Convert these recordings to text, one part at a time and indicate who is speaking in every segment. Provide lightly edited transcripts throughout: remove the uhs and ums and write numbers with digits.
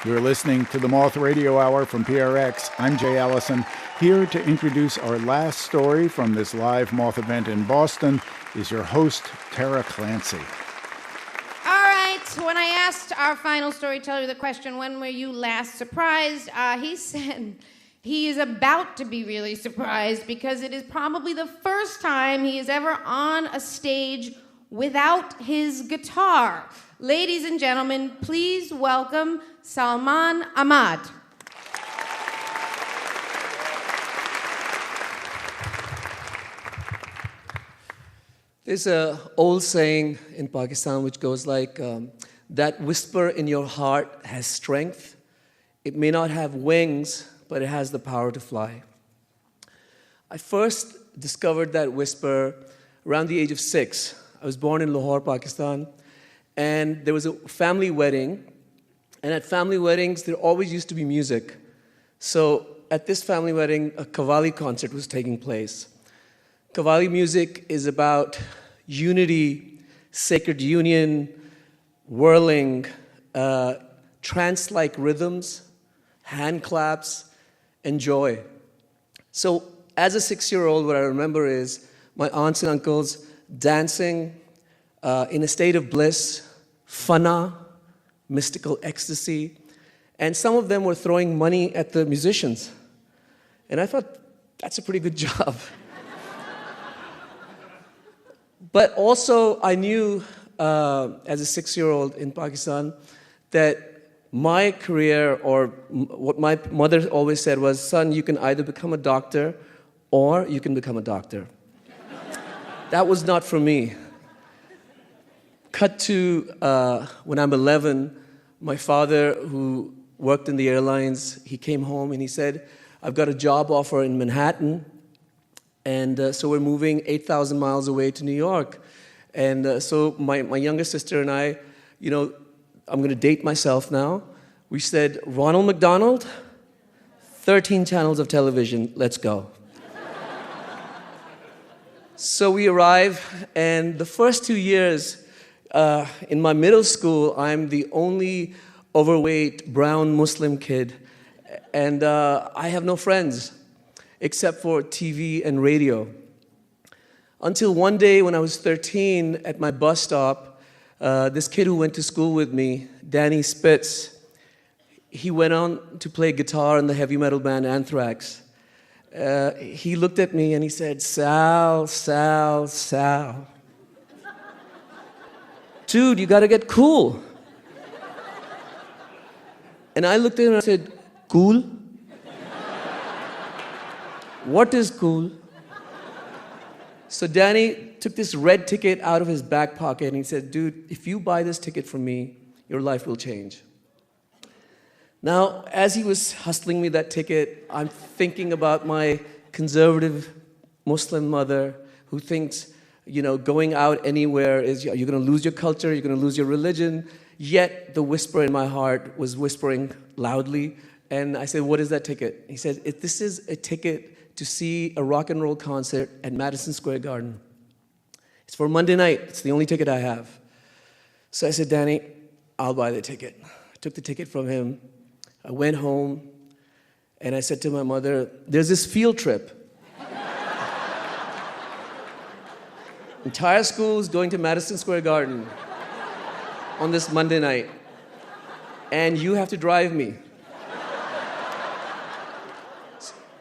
Speaker 1: You're listening to the Moth Radio Hour from PRX. I'm Jay Allison. Here to introduce our last story from this live Moth event in Boston is your host, Tara Clancy.
Speaker 2: All right, when I asked our final storyteller the question, when were you last surprised, he said he is about to be really surprised because it is probably the first time he is ever on a stage without his guitar. Ladies and gentlemen, please welcome Salman Ahmed.
Speaker 3: There's an old saying in Pakistan which goes like, that whisper in your heart has strength. It may not have wings, but it has the power to fly. I first discovered that whisper around the age of 6. I was born in Lahore, Pakistan, and there was a family wedding, and at family weddings, there always used to be music. So at this family wedding, a Qawwali concert was taking place. Qawwali music is about unity, sacred union, whirling, trance-like rhythms, hand claps, and joy. So as a 6-year-old, what I remember is my aunts and uncles dancing in a state of bliss, fana, mystical ecstasy, and some of them were throwing money at the musicians. And I thought, that's a pretty good job. But also, I knew as a 6-year-old in Pakistan that my career, or what my mother always said was, son, you can either become a doctor or you can become a doctor. That was not for me. Cut to when I'm 11, my father, who worked in the airlines, he came home and he said, I've got a job offer in Manhattan, and so we're moving 8,000 miles away to New York. And so my younger sister and I, I'm going to date myself now. We said, Ronald McDonald, 13 channels of television, let's go. So we arrive, and the first 2 years in my middle school, I'm the only overweight brown Muslim kid, and I have no friends except for TV and radio. Until one day when I was 13 at my bus stop, this kid who went to school with me, Danny Spitz, he went on to play guitar in the heavy metal band Anthrax. He looked at me and he said, Sal, Sal, Sal. Dude, you gotta get cool. And I looked at him and I said, cool? What is cool? So Danny took this red ticket out of his back pocket and he said, dude, if you buy this ticket from me, your life will change. Now, as he was hustling me that ticket, I'm thinking about my conservative Muslim mother who thinks, going out anywhere is, you're going to lose your culture, you're going to lose your religion. Yet the whisper in my heart was whispering loudly. And I said, what is that ticket? He said, this is a ticket to see a rock and roll concert at Madison Square Garden. It's for Monday night. It's the only ticket I have. So I said, Danny, I'll buy the ticket. I took the ticket from him. I went home, and I said to my mother, there's this field trip. Entire school is going to Madison Square Garden on this Monday night, and you have to drive me.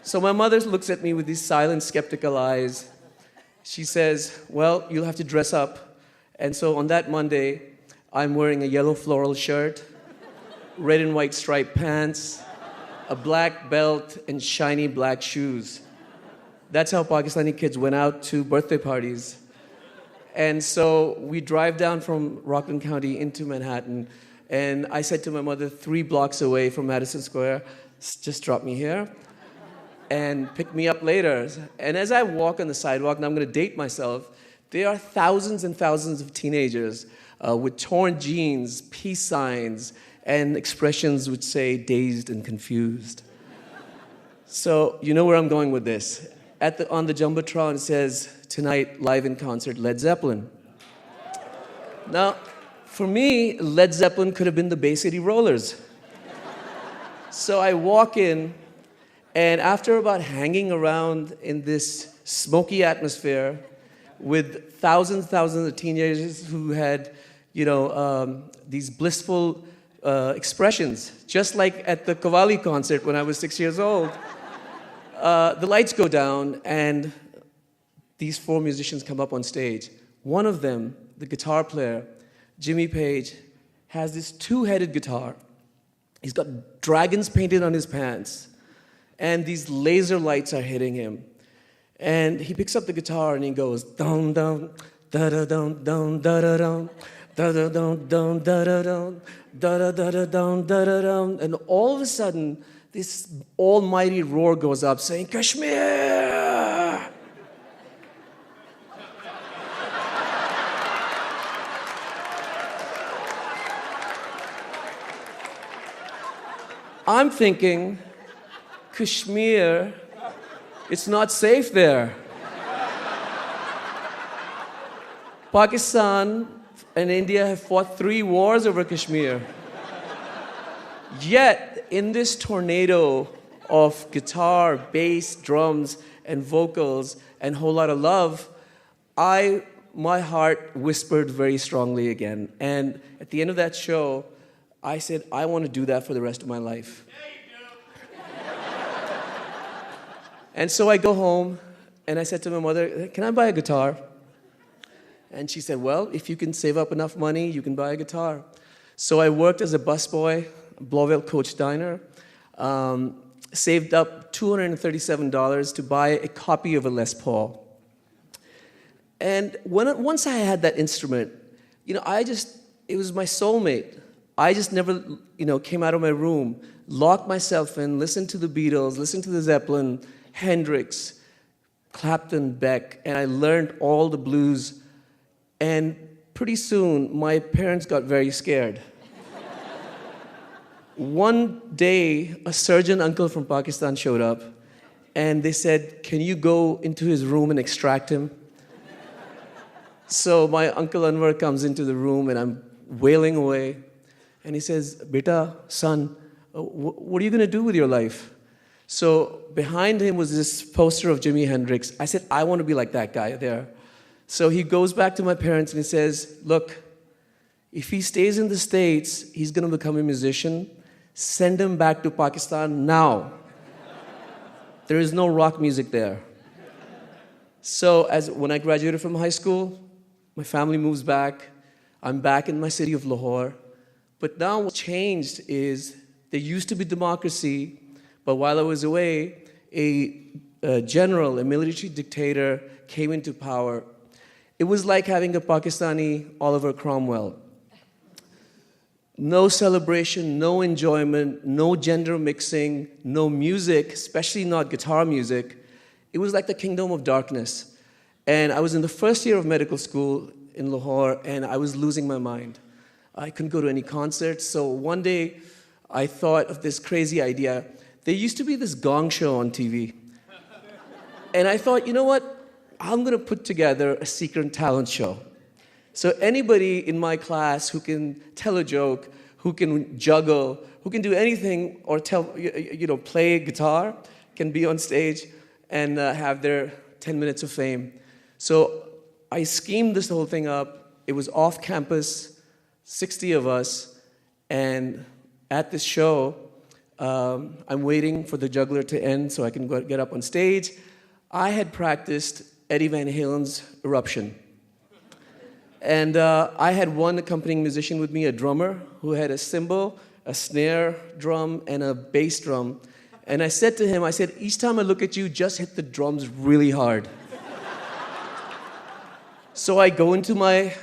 Speaker 3: So my mother looks at me with these silent, skeptical eyes. She says, well, you'll have to dress up. And so on that Monday, I'm wearing a yellow floral shirt, red and white striped pants, a black belt, and shiny black shoes. That's how Pakistani kids went out to birthday parties. And so we drive down from Rockland County into Manhattan, and I said to my mother, 3 blocks away from Madison Square, just drop me here and pick me up later. And as I walk on the sidewalk, and I'm going to date myself, there are thousands and thousands of teenagers with torn jeans, peace signs, and expressions which say dazed and confused. So you know where I'm going with this. On the Jumbotron, it says, tonight, live in concert, Led Zeppelin. Now, for me, Led Zeppelin could have been the Bay City Rollers. So I walk in, and after about hanging around in this smoky atmosphere with thousands of teenagers who had, these blissful expressions, just like at the Qawwali concert when I was 6 years old, the lights go down, and these 4 musicians come up on stage. One of them, the guitar player, Jimmy Page, has this 2-headed guitar. He's got dragons painted on his pants, and these laser lights are hitting him. And he picks up the guitar and he goes, dum dum, da da dum dum, da da dum, da da dum dum, da da dum, da da da da dum, da da dum. And all of a sudden, this almighty roar goes up saying, Kashmir! I'm thinking, Kashmir, it's not safe there. Pakistan and India have fought 3 wars over Kashmir. Yet, in this tornado of guitar, bass, drums, and vocals, and a whole lot of love, my heart whispered very strongly again. And at the end of that show, I said, I want to do that for the rest of my life. And so I go home, and I said to my mother, can I buy a guitar? And she said, well, if you can save up enough money, you can buy a guitar. So I worked as a busboy, Blauville Coach Diner, saved up $237 to buy a copy of a Les Paul. And once I had that instrument, it was my soulmate. I just never, came out of my room, locked myself in, listened to the Beatles, listened to the Zeppelin, Hendrix, Clapton, Beck, and I learned all the blues. And pretty soon, my parents got very scared. One day, a surgeon uncle from Pakistan showed up, and they said, can you go into his room and extract him? So my Uncle Anwar comes into the room, and I'm wailing away. And he says, Beta, son, what are you going to do with your life? So behind him was this poster of Jimi Hendrix. I said, I want to be like that guy there. So he goes back to my parents and he says, look, if he stays in the States, he's going to become a musician. Send him back to Pakistan now. There is no rock music there. So when I graduated from high school, my family moves back. I'm back in my city of Lahore. But now what's changed is there used to be democracy, but while I was away, a general, a military dictator came into power. It was like having a Pakistani Oliver Cromwell. No celebration, no enjoyment, no gender mixing, no music, especially not guitar music. It was like the kingdom of darkness. And I was in the first year of medical school in Lahore, and I was losing my mind. I couldn't go to any concerts, so one day I thought of this crazy idea. There used to be this gong show on TV. And I thought, you know what? I'm going to put together a secret talent show. So anybody in my class who can tell a joke, who can juggle, who can do anything or play guitar, can be on stage and have their 10 minutes of fame. So I schemed this whole thing up. It was off campus, 60 of us, and at this show, I'm waiting for the juggler to end so I can get up on stage. I had practiced Eddie Van Halen's Eruption. And I had one accompanying musician with me, a drummer, who had a cymbal, a snare drum, and a bass drum. And I said to him, each time I look at you, just hit the drums really hard. So I go into my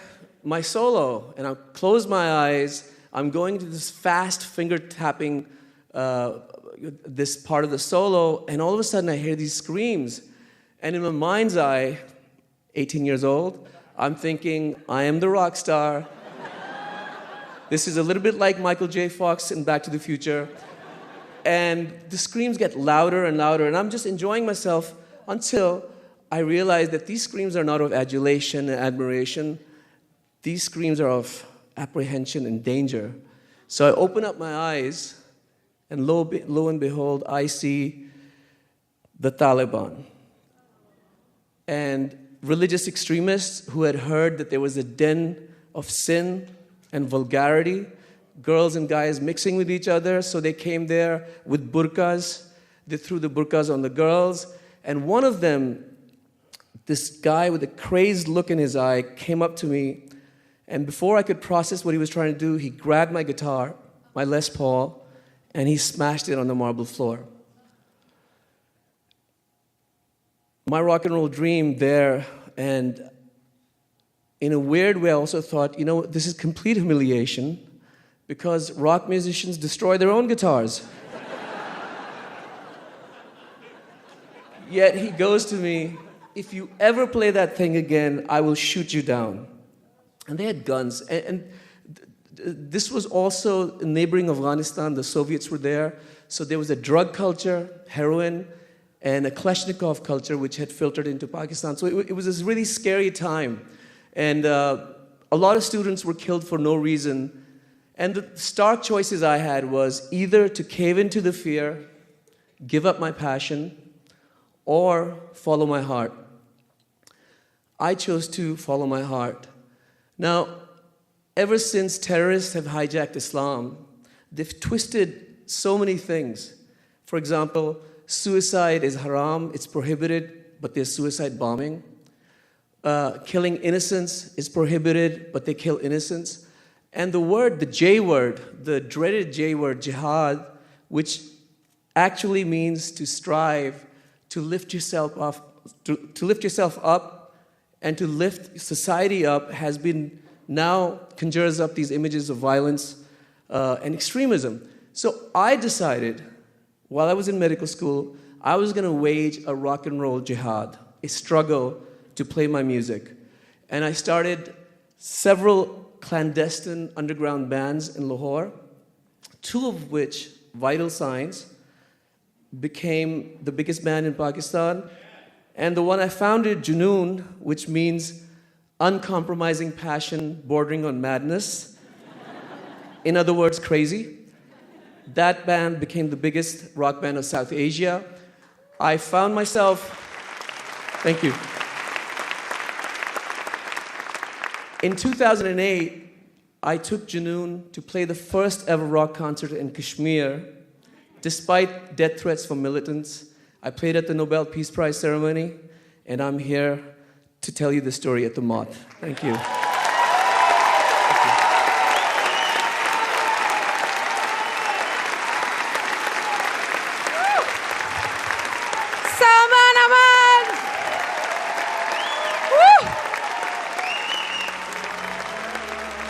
Speaker 3: solo, and I close my eyes. I'm going to this fast finger tapping, this part of the solo, and all of a sudden I hear these screams. And in my mind's eye, 18 years old, I'm thinking, I am the rock star. This is a little bit like Michael J. Fox in Back to the Future. And the screams get louder and louder, and I'm just enjoying myself until I realize that these screams are not of adulation and admiration. These screams are of apprehension and danger. So I open up my eyes, And lo and behold, I see the Taliban. And religious extremists who had heard that there was a den of sin and vulgarity, girls and guys mixing with each other, so they came there with burqas. They threw the burqas on the girls. And one of them, this guy with a crazed look in his eye, came up to me, and before I could process what he was trying to do, he grabbed my guitar, my Les Paul, and he smashed it on the marble floor. My rock and roll dream there, and in a weird way I also thought, this is complete humiliation because rock musicians destroy their own guitars. Yet he goes to me, if you ever play that thing again, I will shoot you down. And they had guns. And this was also in neighboring Afghanistan. The Soviets were there. So there was a drug culture, heroin, and a Kalashnikov culture which had filtered into Pakistan. So it was this really scary time. And a lot of students were killed for no reason. And the stark choices I had was either to cave into the fear, give up my passion, or follow my heart. I chose to follow my heart. Now, ever since terrorists have hijacked Islam, they've twisted so many things. For example, suicide is haram, it's prohibited, but there's suicide bombing. Killing innocents is prohibited, but they kill innocents. And the J word, the dreaded J word, jihad, which actually means to strive, to lift yourself up, to lift yourself up and to lift society up, has been now conjures up these images of violence and extremism. So I decided, while I was in medical school, I was going to wage a rock and roll jihad, a struggle to play my music. And I started several clandestine underground bands in Lahore, two of which, Vital Signs, became the biggest band in Pakistan. And the one I founded, Junoon, which means uncompromising passion bordering on madness. In other words, crazy. That band became the biggest rock band of South Asia. I found myself, thank you. In 2008, I took Junoon to play the first ever rock concert in Kashmir, despite death threats from militants. I played at the Nobel Peace Prize ceremony, and I'm here to tell you the story at the Moth. Thank you.
Speaker 2: Salman Ahmed! Woo!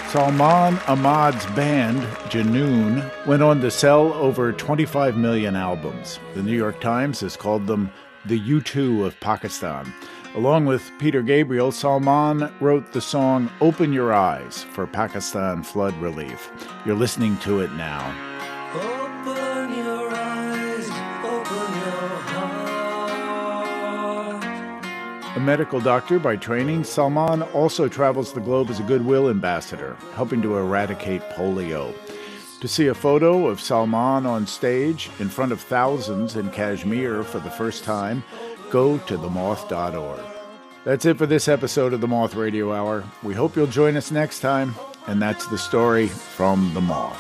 Speaker 1: Salman Ahmed's band, Junoon, went on to sell over 25 million albums. The New York Times has called them the U2 of Pakistan. Along with Peter Gabriel, Salman wrote the song Open Your Eyes for Pakistan flood relief. You're listening to it now.
Speaker 4: Open your eyes, open your heart.
Speaker 1: A medical doctor by training, Salman also travels the globe as a goodwill ambassador, helping to eradicate polio. To see a photo of Salman on stage in front of thousands in Kashmir for the first time, go to themoth.org. That's it for this episode of the Moth Radio Hour. We hope you'll join us next time, and that's the story from the Moth.